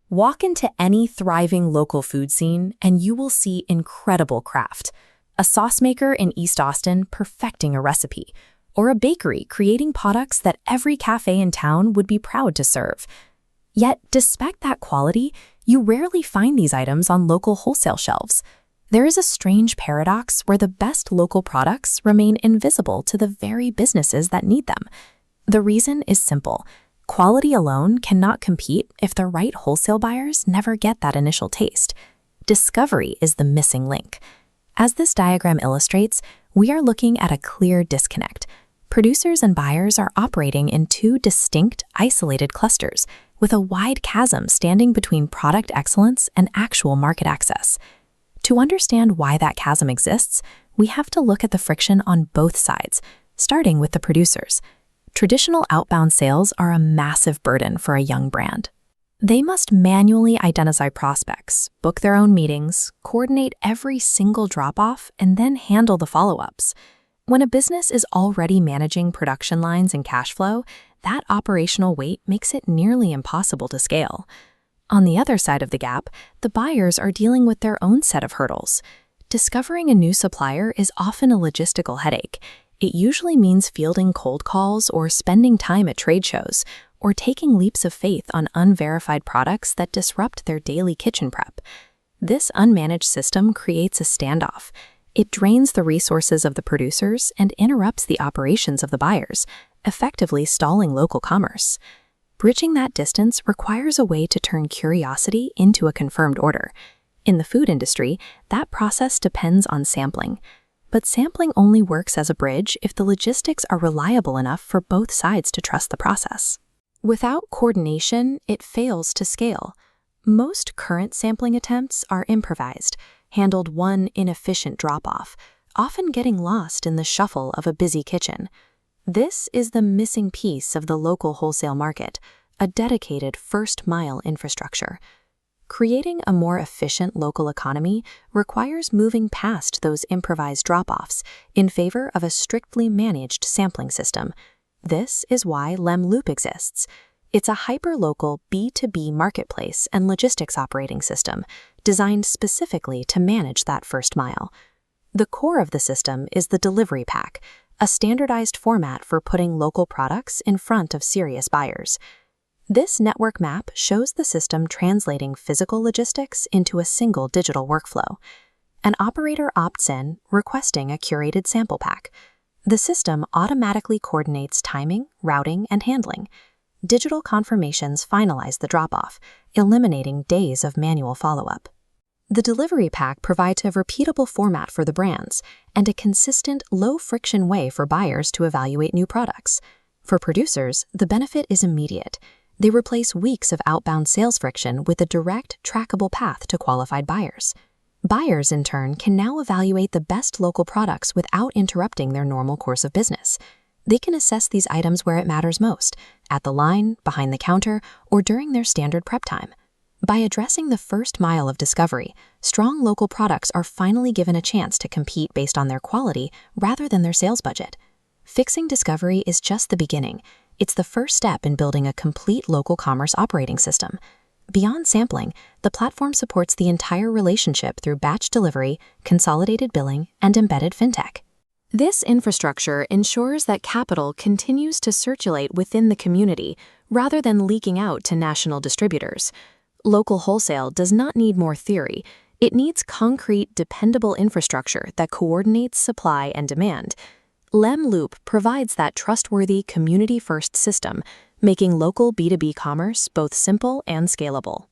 Walk into any thriving local food scene and you will see incredible craft. A sauce maker in East Austin perfecting a recipe, or a bakery creating products that every cafe in town would be proud to serve. Yet, despite that quality, you rarely find these items on local wholesale shelves. There is a strange paradox where the best local products remain invisible to the very businesses that need them. The reason is simple. Quality alone cannot compete if the right wholesale buyers never get that initial taste. Discovery is the missing link. As this diagram illustrates, we are looking at a clear disconnect. Producers and buyers are operating in two distinct, isolated clusters, with a wide chasm standing between product excellence and actual market access. To understand why that chasm exists, we have to look at the friction on both sides, starting with the producers. Traditional outbound sales are a massive burden for a young brand. They must manually identify prospects, book their own meetings, coordinate every single drop-off, and then handle the follow-ups. When a business is already managing production lines and cash flow, that operational weight makes it nearly impossible to scale. On the other side of the gap, the buyers are dealing with their own set of hurdles. Discovering a new supplier is often a logistical headache. It usually means fielding cold calls or spending time at trade shows, or taking leaps of faith on unverified products that disrupt their daily kitchen prep. This unmanaged system creates a standoff. It drains the resources of the producers and interrupts the operations of the buyers, effectively stalling local commerce. Bridging that distance requires a way to turn curiosity into a confirmed order. In the food industry, that process depends on sampling. But sampling only works as a bridge if the logistics are reliable enough for both sides to trust the process. Without coordination, it fails to scale. Most current sampling attempts are improvised, handled one inefficient drop-off, often getting lost in the shuffle of a busy kitchen. This is the missing piece of the local wholesale market, a dedicated first-mile infrastructure. Creating a more efficient local economy requires moving past those improvised drop-offs in favor of a strictly managed sampling system. This is why LEM Loop exists. It's a hyperlocal B2B marketplace and logistics operating system designed specifically to manage that first mile. The core of the system is the delivery pack, a standardized format for putting local products in front of serious buyers. This network map shows the system translating physical logistics into a single digital workflow. An operator opts in, requesting a curated sample pack. The system automatically coordinates timing, routing, and handling. Digital confirmations finalize the drop-off, eliminating days of manual follow-up. The delivery pack provides a repeatable format for the brands and a consistent, low-friction way for buyers to evaluate new products. For producers, the benefit is immediate. They replace weeks of outbound sales friction with a direct, trackable path to qualified buyers. Buyers, in turn, can now evaluate the best local products without interrupting their normal course of business. They can assess these items where it matters most, at the line, behind the counter, or during their standard prep time. By addressing the first mile of discovery, strong local products are finally given a chance to compete based on their quality rather than their sales budget. Fixing discovery is just the beginning. It's the first step in building a complete local commerce operating system. Beyond sampling, the platform supports the entire relationship through batch delivery, consolidated billing, and embedded fintech. This infrastructure ensures that capital continues to circulate within the community rather than leaking out to national distributors. Local wholesale does not need more theory. It needs concrete, dependable infrastructure that coordinates supply and demand. LEM Loop provides that trustworthy, community-first system, making local B2B commerce both simple and scalable.